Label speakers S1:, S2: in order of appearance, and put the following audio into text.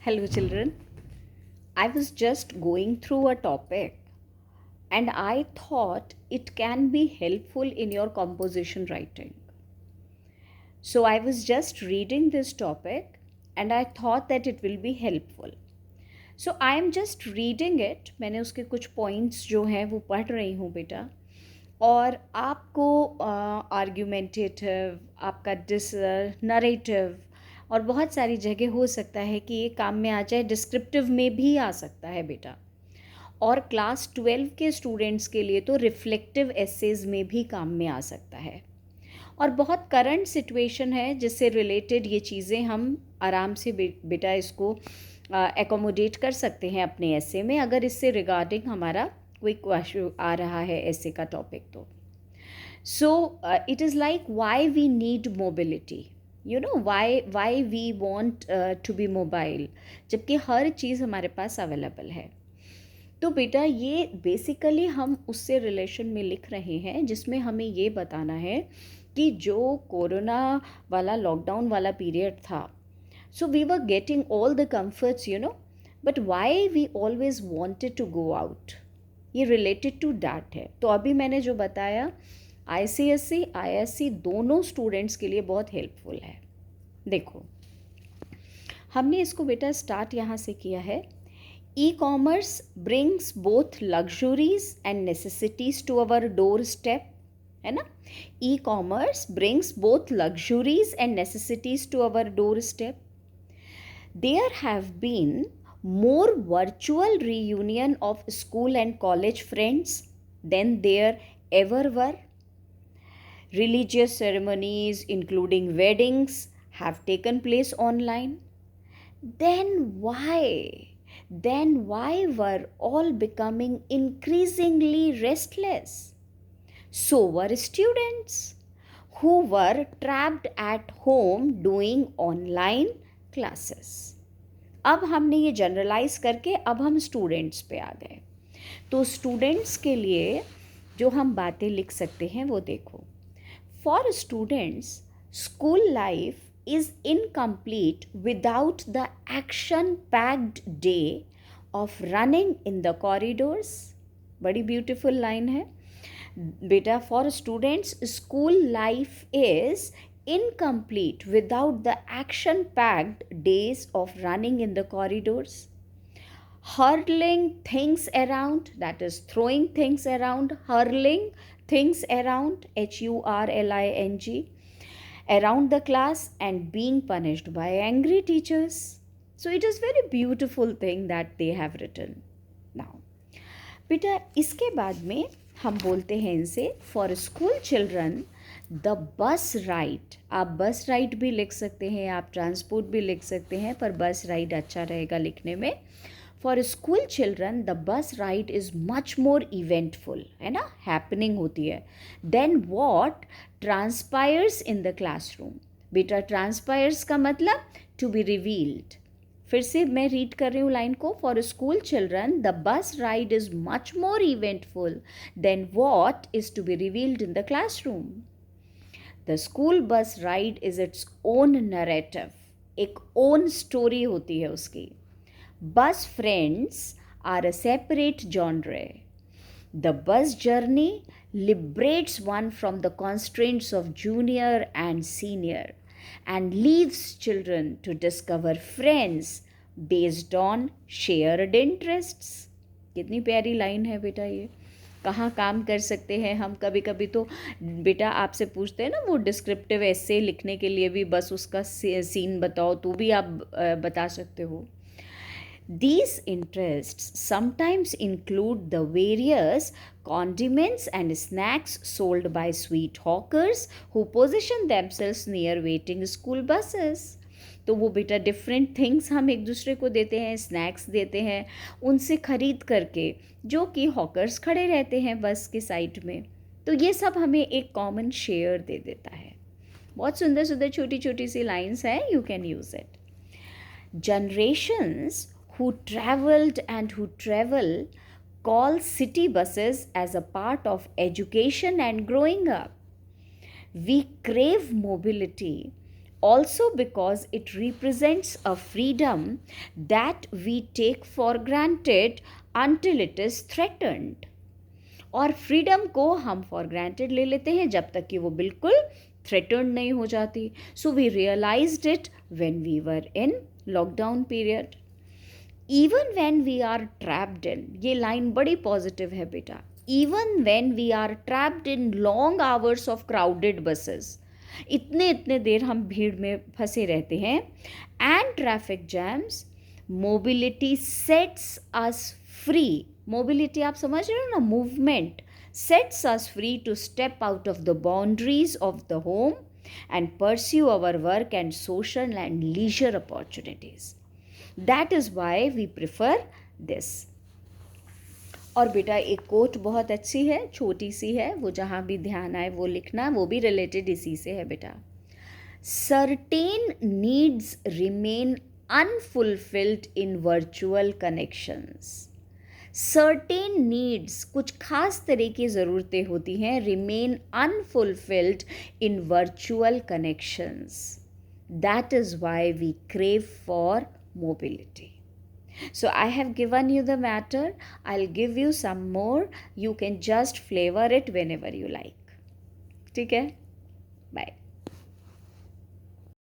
S1: Hello, children. I was just going through a topic and I thought it can be helpful in your composition writing. So, I was just reading this topic and I thought that it will be helpful. So, I am just reading it. मैंने उसके कुछ points जो हैं वो पढ़ रही हूँ बेटा. और आपको आर्ग्यूमेंटेटिव, आपका नरेटिव और बहुत सारी जगह हो सकता है कि ये काम में आ जाए. डिस्क्रिप्टिव में भी आ सकता है बेटा. और क्लास 12 के स्टूडेंट्स के लिए तो रिफ्लेक्टिव एसेज में भी काम में आ सकता है. और बहुत करंट सिचुएशन है जिससे रिलेटेड ये चीज़ें हम आराम से बेटा इसको एकोमोडेट कर सकते हैं अपने ऐसे में, अगर इससे रिगार्डिंग हमारा कोई क्वेश्चन आ रहा है ऐसे का टॉपिक तो. So it is like why we need mobility, you know, why we want to be mobile, जबकि हर चीज़ हमारे पास अवेलेबल है. तो बेटा ये बेसिकली हम उससे रिलेशन में लिख रहे हैं जिसमें हमें ये बताना है कि जो कोरोना वाला लॉकडाउन वाला पीरियड था, so we were getting all the comforts, you know, but why we always wanted to go out, ये रिलेटेड टू डैट है. तो अभी मैंने जो बताया ICSE ISC दोनों स्टूडेंट्स के लिए बहुत हेल्पफुल है. देखो हमने इसको बेटा स्टार्ट यहाँ से किया है. E-commerce brings both luxuries and necessities to our door step, है ना. E-commerce brings both luxuries and necessities to our door step. There have been more virtual reunion of school and college friends than there ever were. Religious ceremonies, including weddings, have taken place online. Then why were all becoming increasingly restless? So were students who were trapped at home doing online classes. अब हमने ये generalise करके अब हम students पे आ गए. तो students के लिए जो हम बातें लिख सकते हैं वो देखो. For students school life is incomplete without the action packed day of running in the corridors. बड़ी ब्यूटिफुल लाइन है बेटा. For students school life is incomplete without the action-packed days of running in the corridors, hurling things around, that is throwing things around, hurling things around, HURLING, around the class and being punished by angry teachers. So it is very beautiful thing that they have written. Now बेटा इसके बाद में हम बोलते हैं इनसे, for school children the bus ride. आप बस राइड भी लिख सकते हैं, आप ट्रांसपोर्ट भी लिख सकते हैं, पर बस राइड अच्छा रहेगा लिखने में. For school children the bus ride is much more eventful, है ना, हैपनिंग होती है, then what transpires in the classroom. बेटा ट्रांसपायर्स का मतलब टू बी रिवील्ड. फिर से मैं रीड कर रही हूँ लाइन को. For school children the bus ride is much more eventful than what is to be revealed in the classroom. The school bus ride is its own narrative, एक own story होती है उसकी. Bus friends are a separate genre. The bus journey liberates one from the constraints of junior and senior and leaves children to discover friends based on shared interests. कितनी प्यारी line है बेटा ये. कहाँ काम कर सकते हैं हम. कभी कभी तो बेटा आपसे पूछते हैं ना वो डिस्क्रिप्टिव ऐसे लिखने के लिए भी, बस उसका सीन बताओ, तो भी आप बता सकते हो. These interests sometimes include the various condiments and snacks sold by sweet hawkers who position themselves near waiting school buses. तो वो बेटा डिफरेंट थिंग्स हम एक दूसरे को देते हैं, स्नैक्स देते हैं उनसे ख़रीद करके, जो कि हॉकर्स खड़े रहते हैं बस के साइड में. तो ये सब हमें एक कॉमन शेयर दे देता है. बहुत सुंदर सुंदर छोटी छोटी सी लाइन्स हैं, you can use it. Generations who traveled and who travel call city buses as a part of education and growing up. We crave mobility also because it represents a freedom that we take for granted until it is threatened. और freedom को हम for granted ले लेते हैं जब तक कि वो बिल्कुल थ्रेटन्ड नहीं हो जाती. So we realised it when we were in lockdown period. Even when we are trapped in, ये लाइन बड़ी पॉजिटिव है बेटा, even when we are trapped in long hours of crowded buses, इतने देर हम भीड़ में फंसे रहते हैं, and traffic jams, mobility sets us free. Mobility आप समझ रहे हो ना, movement, sets us free to step out of the boundaries of the home and pursue our work and social and leisure opportunities. That is why we prefer this. और बेटा एक coat बहुत अच्छी है, छोटी सी है, वो जहाँ भी ध्यान आए वो लिखना, वो भी रिलेटेड इसी से है बेटा. Certain needs remain unfulfilled in virtual connections. Certain needs, कुछ खास तरह की ज़रूरतें होती हैं, remain unfulfilled in virtual connections. That is why we crave for mobility. So I have given you the matter. I'll give you some more. You can just flavor it whenever you like. ठीक है? Bye.